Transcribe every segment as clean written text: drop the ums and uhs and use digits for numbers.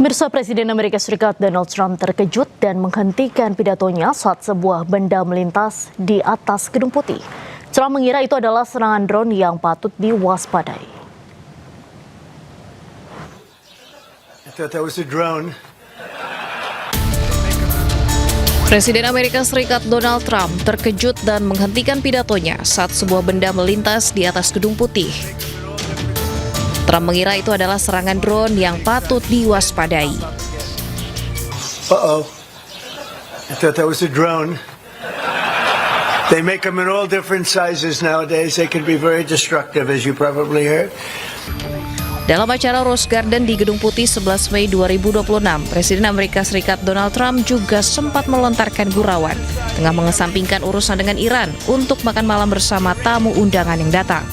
Pemirsa, Presiden Amerika Serikat Donald Trump terkejut dan menghentikan pidatonya saat sebuah benda melintas di atas Gedung Putih. Trump mengira itu adalah serangan drone yang patut diwaspadai. I thought that was a drone. Presiden Amerika Serikat Donald Trump terkejut dan menghentikan pidatonya saat sebuah benda melintas di atas Gedung Putih. Trump mengira itu adalah serangan drone yang patut diwaspadai. Uh-oh. I thought that was a drone. They make them in all different sizes nowadays. They can be very destructive, as you probably heard. Dalam acara Rose Garden di Gedung Putih 11 Mei 2026, Presiden Amerika Serikat Donald Trump juga sempat melontarkan gurauan tengah mengesampingkan urusan dengan Iran untuk makan malam bersama tamu undangan yang datang.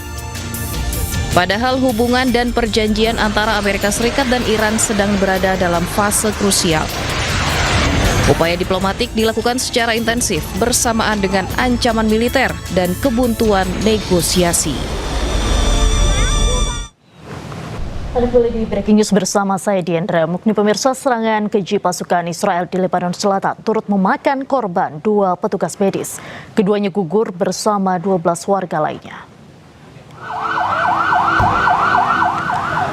Padahal hubungan dan perjanjian antara Amerika Serikat dan Iran sedang berada dalam fase krusial. Upaya diplomatik dilakukan secara intensif bersamaan dengan ancaman militer dan kebuntuan negosiasi. Anda kembali di Breaking News bersama saya Diandra Mukni. Pemirsa, serangan keji pasukan Israel di Lebanon Selatan turut memakan korban 2 petugas medis. Keduanya gugur bersama 12 warga lainnya.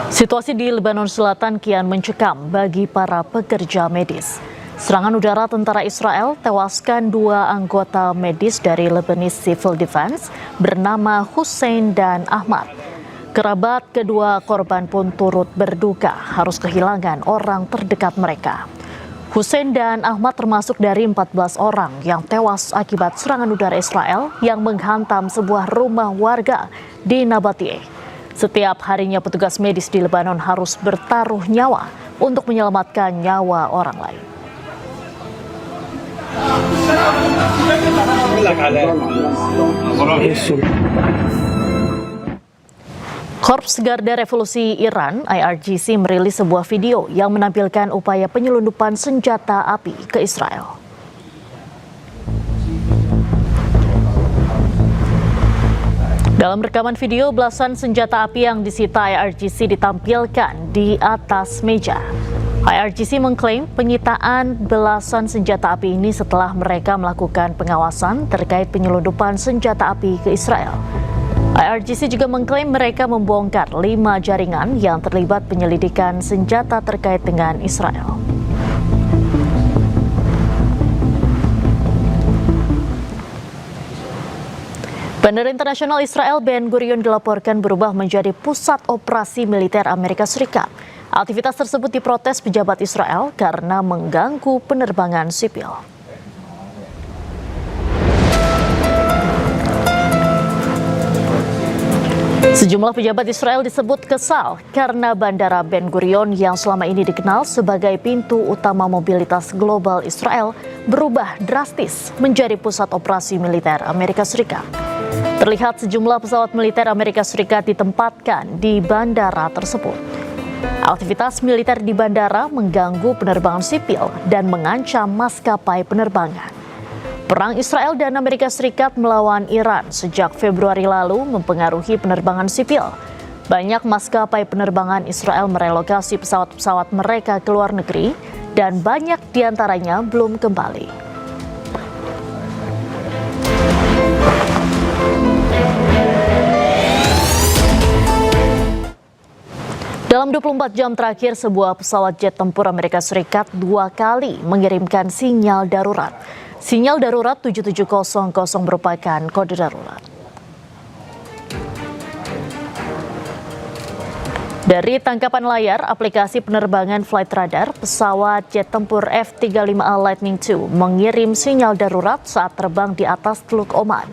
Situasi di Lebanon Selatan kian mencekam bagi para pekerja medis. Serangan udara tentara Israel tewaskan 2 anggota medis dari Lebanese Civil Defense bernama Hussein dan Ahmad. Kerabat kedua korban pun turut berduka harus kehilangan orang terdekat mereka. Hussein dan Ahmad termasuk dari 14 orang yang tewas akibat serangan udara Israel yang menghantam sebuah rumah warga di Nabatiyeh. Setiap harinya petugas medis di Lebanon harus bertaruh nyawa untuk menyelamatkan nyawa orang lain. Korps Garda Revolusi Iran (IRGC) merilis sebuah video yang menampilkan upaya penyelundupan senjata api ke Israel. Dalam rekaman video, belasan senjata api yang disita IRGC ditampilkan di atas meja. IRGC mengklaim penyitaan belasan senjata api ini setelah mereka melakukan pengawasan terkait penyelundupan senjata api ke Israel. IRGC juga mengklaim mereka membongkar 5 jaringan yang terlibat penyelidikan senjata terkait dengan Israel. Bandara Internasional Israel Ben Gurion dilaporkan berubah menjadi pusat operasi militer Amerika Serikat. Aktivitas tersebut diprotes pejabat Israel karena mengganggu penerbangan sipil. Sejumlah pejabat Israel disebut kesal karena Bandara Ben Gurion yang selama ini dikenal sebagai pintu utama mobilitas global Israel berubah drastis menjadi pusat operasi militer Amerika Serikat. Terlihat sejumlah pesawat militer Amerika Serikat ditempatkan di bandara tersebut. Aktivitas militer di bandara mengganggu penerbangan sipil dan mengancam maskapai penerbangan. Perang Israel dan Amerika Serikat melawan Iran sejak Februari lalu mempengaruhi penerbangan sipil. Banyak maskapai penerbangan Israel merelokasi pesawat-pesawat mereka ke luar negeri dan banyak diantaranya belum kembali. Dalam 24 jam terakhir, sebuah pesawat jet tempur Amerika Serikat 2 kali mengirimkan sinyal darurat. Sinyal darurat 7700 merupakan kode darurat. Dari tangkapan layar aplikasi penerbangan Flight Radar, pesawat jet tempur F-35A Lightning II mengirim sinyal darurat saat terbang di atas Teluk Oman.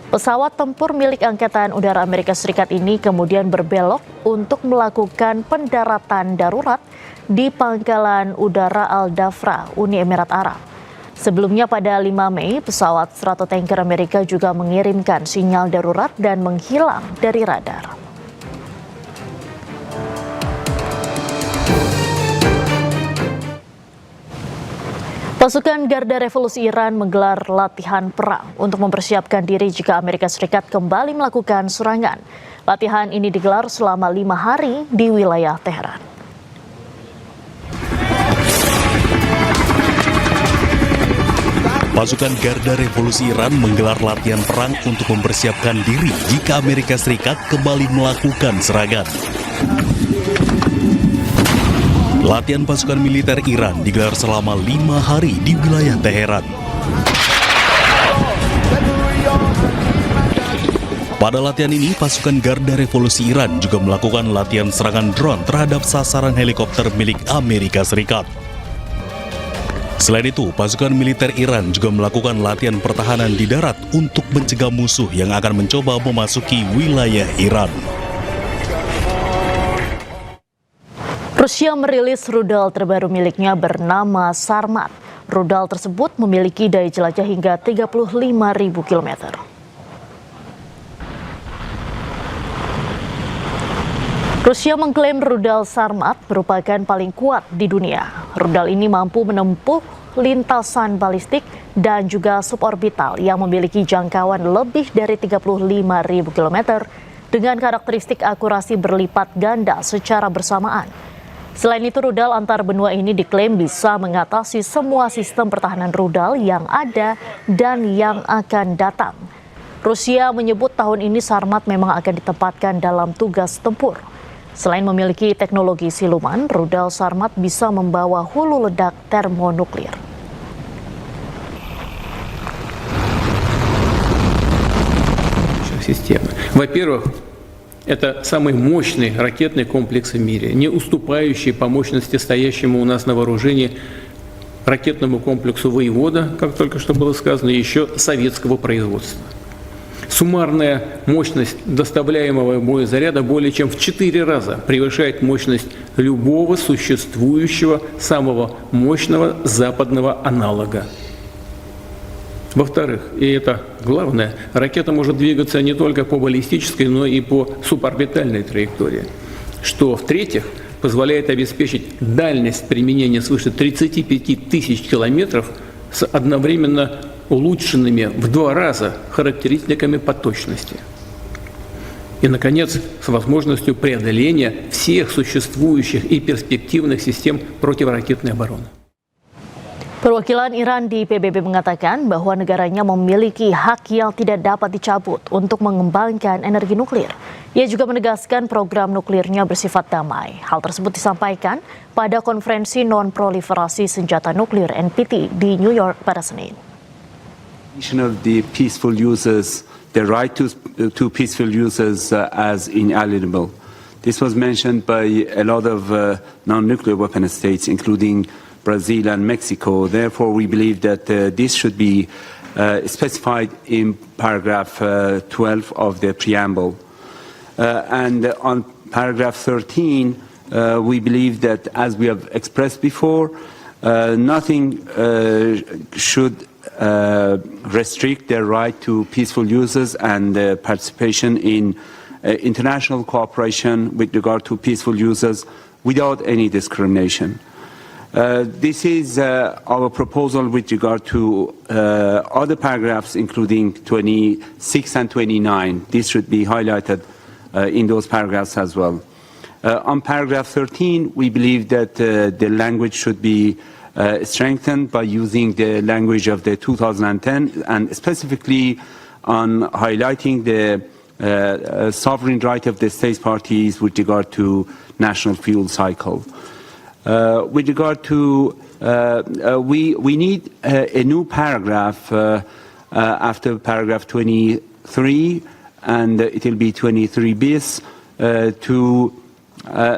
Pesawat tempur milik Angkatan Udara Amerika Serikat ini kemudian berbelok untuk melakukan pendaratan darurat di Pangkalan Udara Al-Dhafra, Uni Emirat Arab. Sebelumnya pada 5 Mei, pesawat stratotanker Amerika juga mengirimkan sinyal darurat dan menghilang dari radar. Pasukan Garda Revolusi Iran menggelar latihan perang untuk mempersiapkan diri jika Amerika Serikat kembali melakukan serangan. Latihan ini digelar selama 5 hari di wilayah Teheran. Pasukan Garda Revolusi Iran menggelar latihan perang untuk mempersiapkan diri jika Amerika Serikat kembali melakukan serangan. Latihan pasukan militer Iran digelar selama 5 hari di wilayah Teheran. Pada latihan ini, pasukan Garda Revolusi Iran juga melakukan latihan serangan drone terhadap sasaran helikopter milik Amerika Serikat. Selain itu, pasukan militer Iran juga melakukan latihan pertahanan di darat untuk mencegah musuh yang akan mencoba memasuki wilayah Iran. Rusia merilis rudal terbaru miliknya bernama Sarmat. Rudal tersebut memiliki daya jelajah hingga 35.000 km. Rusia mengklaim rudal Sarmat merupakan paling kuat di dunia. Rudal ini mampu menempuh lintasan balistik dan juga suborbital yang memiliki jangkauan lebih dari 35.000 km dengan karakteristik akurasi berlipat ganda secara bersamaan. Selain itu, rudal antar benua ini diklaim bisa mengatasi semua sistem pertahanan rudal yang ada dan yang akan datang. Rusia menyebut tahun ini Sarmat memang akan ditempatkan dalam tugas tempur. Selain memiliki teknologi siluman, rudal Sarmat bisa membawa hulu ledak termonuklir. Системы. Во-первых, это самый мощный ракетный комплекс в мире, не уступающий по мощности стоящему у нас на вооружении ракетному комплексу «Воевода», как только что было сказано, еще советского производства. Суммарная мощность доставляемого боезаряда более чем в 4 раза превышает мощность любого существующего самого мощного западного аналога. Во-вторых, и это главное, ракета может двигаться не только по баллистической, но и по суборбитальной траектории. Что, в-третьих, позволяет обеспечить дальность применения свыше 35 тысяч километров с одновременно улучшенными в 2 раза характеристиками по точности. И, наконец, с возможностью преодоления всех существующих и перспективных систем противоракетной обороны. Perwakilan Iran di PBB mengatakan bahwa negaranya memiliki hak yang tidak dapat dicabut untuk mengembangkan energi nuklir. Ia juga menegaskan program nuklirnya bersifat damai. Hal tersebut disampaikan pada konferensi non-proliferasi senjata nuklir NPT di New York pada Senin. Of the peaceful users, the right to peaceful users as inalienable. This was mentioned by a lot of non-nuclear weapon states, including Brazil and Mexico. Therefore, we believe that this should be specified in paragraph 12 of the preamble. And on paragraph 13, we believe that, as we have expressed before, nothing should restrict their right to peaceful users and participation in international cooperation with regard to peaceful users without any discrimination. This is our proposal with regard to other paragraphs, including 26 and 29. This should be highlighted in those paragraphs as well. On paragraph 13, we believe that the language should be strengthened by using the language of the 2010 and specifically on highlighting the sovereign right of the state parties with regard to national fuel cycle. With regard to, we need a new paragraph after paragraph 23, and it will be 23 bis, to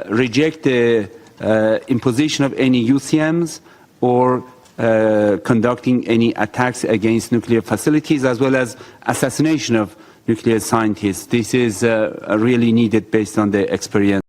reject the imposition of any UCMs or conducting any attacks against nuclear facilities, as well as assassination of nuclear scientists. This is really needed based on the experience.